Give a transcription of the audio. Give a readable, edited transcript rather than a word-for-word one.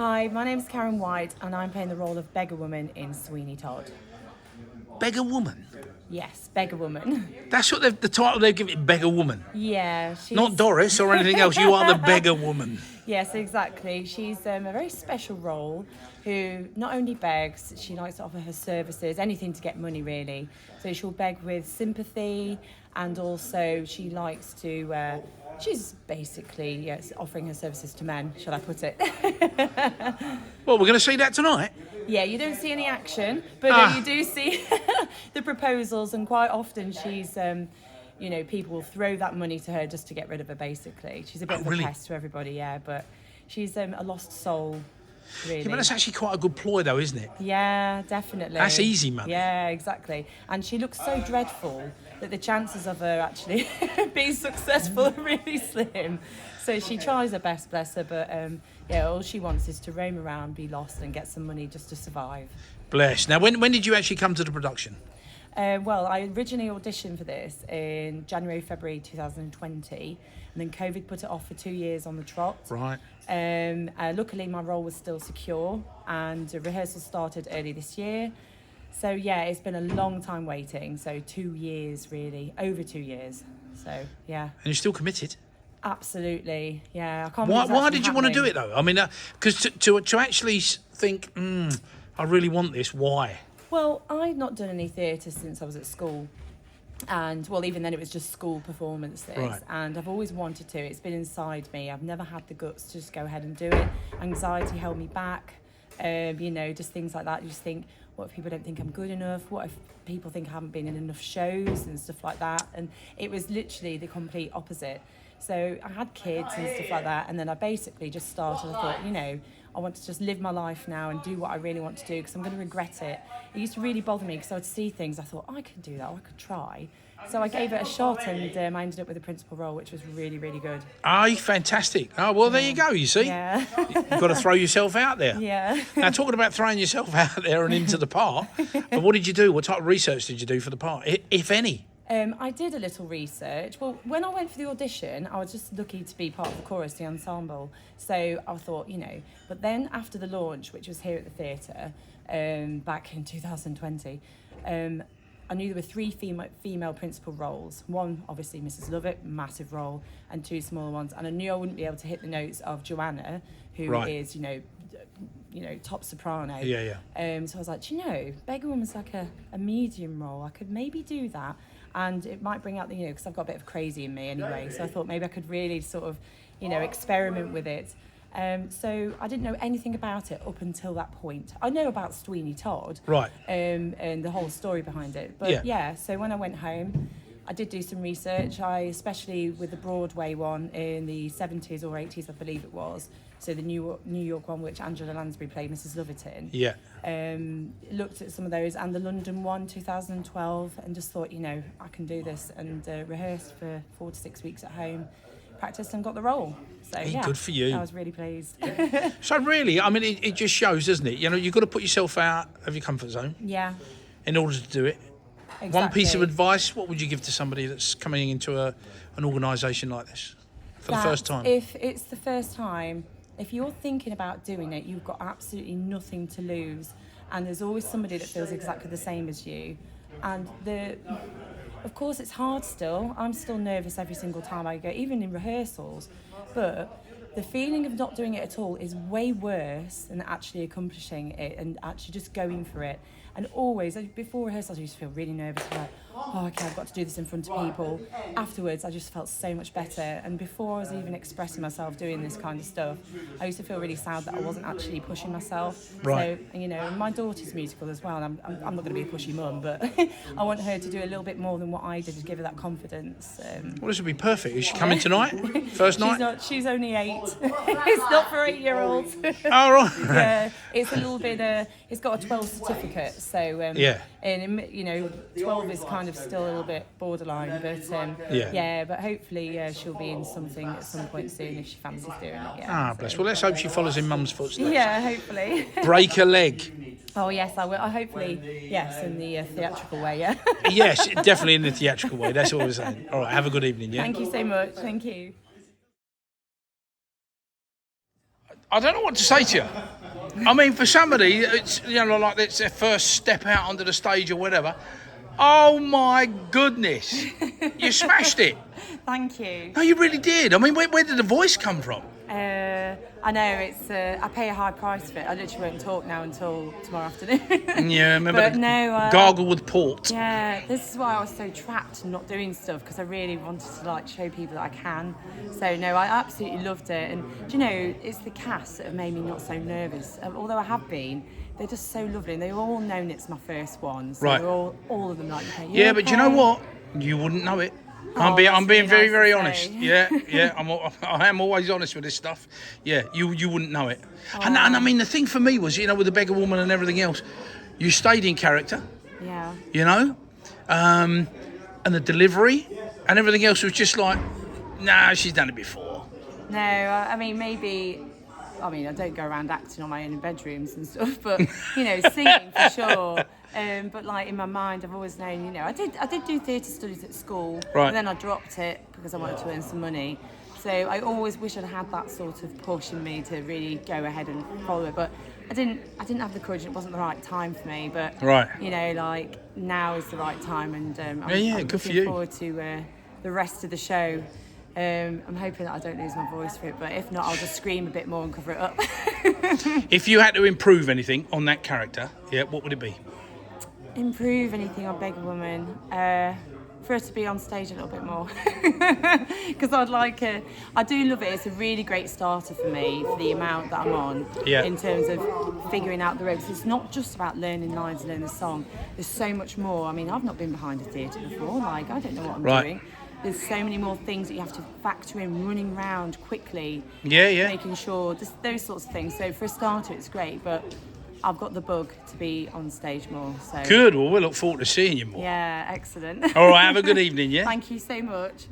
Hi, my name's Karen White and I'm playing the role of Beggar Woman in Sweeney Todd. Beggar Woman? Yes, Beggar Woman. That's what the title they've given it, Beggar Woman. Yeah, she's... Not Doris or anything else, you are the Beggar Woman. Yes, exactly. She's a very special role who not only begs, she likes to offer her services, anything to get money really. So she'll beg with sympathy, and also she likes to... she's basically offering her services to men, shall I put it? Well, we're going to see that tonight. Yeah, you don't see any action, but you do see the proposals, and quite often she's, people will throw that money to her just to get rid of her, basically. She's a bit of a pest to everybody, yeah, but she's a lost soul, really. Yeah, but that's actually quite a good ploy, though, isn't it? Yeah, definitely. That's easy money. Yeah, exactly. And she looks so dreadful that the chances of her actually being successful are really slim. So she tries her best, bless her, but all she wants is to roam around, be lost, and get some money just to survive. Bless. Now, when did you actually come to the production? Well, I originally auditioned for this in January, February 2020, and then COVID put it off for 2 years on the trot. Right. Luckily, my role was still secure, and the rehearsal started early this year. So, yeah, it's been a long time waiting. So 2 years, really, over 2 years. So, yeah. And you're still committed? Absolutely, yeah. I can't Why did you want to do it, though? I mean, because to actually think, I really want this, why? Well, I'd not done any theatre since I was at school. And, well, even then it was just school performances. Right. And I've always wanted to. It's been inside me. I've never had the guts to just go ahead and do it. Anxiety held me back. Just things like that. You just think, what if people don't think I'm good enough? What if people think I haven't been in enough shows and stuff like that? And it was literally the complete opposite. So I had kids and stuff like that, and then I basically just started. I thought, I want to just live my life now and do what I really want to do, because I'm going to regret it. It used to really bother me because I would see things. I thought, I could do that, or I could try. So I gave it a shot, and I ended up with a principal role, which was really, really good. Fantastic. Oh, well, there you go, you see. Yeah. You've got to throw yourself out there. Yeah. Now, talking about throwing yourself out there and into the part, but what did you do? What type of research did you do for the part, if any? I did a little research. Well, when I went for the audition, I was just lucky to be part of the chorus, the ensemble. So I thought, but then after the launch, which was here at the theatre back in 2020, I knew there were 3 female principal roles. One, obviously, Mrs. Lovett, massive role, and 2 smaller ones. And I knew I wouldn't be able to hit the notes of Joanna, who is, top soprano. Yeah. So I was like, Beggar Woman's like a medium role. I could maybe do that. And it might bring out the, because I've got a bit of crazy in me anyway. So I thought maybe I could really sort of, experiment with it. So I didn't know anything about it up until that point. I know about Sweeney Todd. Right. And the whole story behind it. But so when I went home, I did do some research. Especially with the Broadway one in the 70s or 80s, I believe it was. So the New York one, which Angela Lansbury played Mrs. Lovett in. Yeah. Looked at some of those, and the London one, 2012, and just thought, I can do this, and rehearsed for 4 to 6 weeks at home, practiced and got the role. So good for you. I was really pleased. So really, I mean, it just shows, doesn't it? You've got to put yourself out of your comfort zone. Yeah. In order to do it. Exactly. One piece of advice, what would you give to somebody that's coming into an organisation like this for the first time? If it's the first time, if you're thinking about doing it, you've got absolutely nothing to lose, and there's always somebody that feels exactly the same as you. And of course, it's hard still. I'm still nervous every single time I go, even in rehearsals. But the feeling of not doing it at all is way worse than actually accomplishing it and actually just going for it. And always, before rehearsals, I used to feel really nervous, like, okay, I've got to do this in front of people. Afterwards, I just felt so much better. And before I was even expressing myself doing this kind of stuff, I used to feel really sad that I wasn't actually pushing myself. Right. So, my daughter's musical as well, and I'm not going to be a pushy mum, but I want her to do a little bit more than what I did to give her that confidence. Well, this would be perfect. Is she coming tonight? First night? She's only 8. It's not for 8-year-olds. Oh, right. Yeah, it's a little bit, it's got a 12 certificate, so, and 12 is kind of still a little bit borderline, but but hopefully she'll be in something at some point soon if she fancies doing it. Bless. Well, let's hope she follows in Mum's footsteps. Yeah, hopefully. Break a leg. Oh yes, I will. Hopefully, yes, in the theatrical way. Yeah. Yes, definitely in the theatrical way. That's what we're saying. All right, have a good evening. Yeah. Thank you so much. Thank you. I don't know what to say to you. I mean, for somebody, it's, you know, like it's their first step out onto the stage or whatever. Oh my goodness, you smashed it. Thank you. No, you really did. I mean, where did the voice come from? I know it's. I pay a high price for it. I literally won't talk now until tomorrow afternoon. Yeah, remember but the no, gargle with port. Yeah, this is why I was so trapped and not doing stuff, because I really wanted to like show people that I can. So no, I absolutely loved it, and do you know, it's the cast that have made me not so nervous. Although I have been, they're just so lovely, and they've all known it's my first one. So Right. they're all of them like, okay, Yeah, but do you know what? You wouldn't know it. I'm being really very, nice very to honest. say. Yeah. I am always honest with this stuff. Yeah, you wouldn't know it. And I mean, the thing for me was, you know, with the Beggar Woman and everything else, you stayed in character. Yeah. You know, and the delivery and everything else was just like, nah, she's done it before. No, I mean, maybe. I mean, I don't go around acting on my own in bedrooms and stuff, but you know, singing for sure. But like in my mind, I've always known, you know, I did do theatre studies at school, Right. and then I dropped it because I wanted to earn some money. So I always wish I'd had that sort of push in me to really go ahead and follow it, but I didn't have the courage. It wasn't the right time for me. But Right. you know, like now is the right time, and I'm good for looking you. forward to the rest of the show. I'm hoping that I don't lose my voice for it, but if not, I'll just scream a bit more and cover it up. If you had to improve anything on that character, yeah, what would it be? Improve anything on Beggar Woman, for her to be on stage a little bit more, because I do love it. It's a really great starter for me for the amount that I'm on. Yeah. In terms of figuring out the ropes. It's not just about learning lines and learning the song. There's so much more. I mean, I've not been behind a theatre before. Like, I don't know what I'm Right. doing. There's so many more things that you have to factor in, running around quickly, Yeah. making sure, just those sorts of things. So for a starter, it's great, but I've got the bug to be on stage more. So Good. Well, we'll look forward to seeing you more. yeah, excellent. All right. Have a good evening. Yeah. Thank you so much.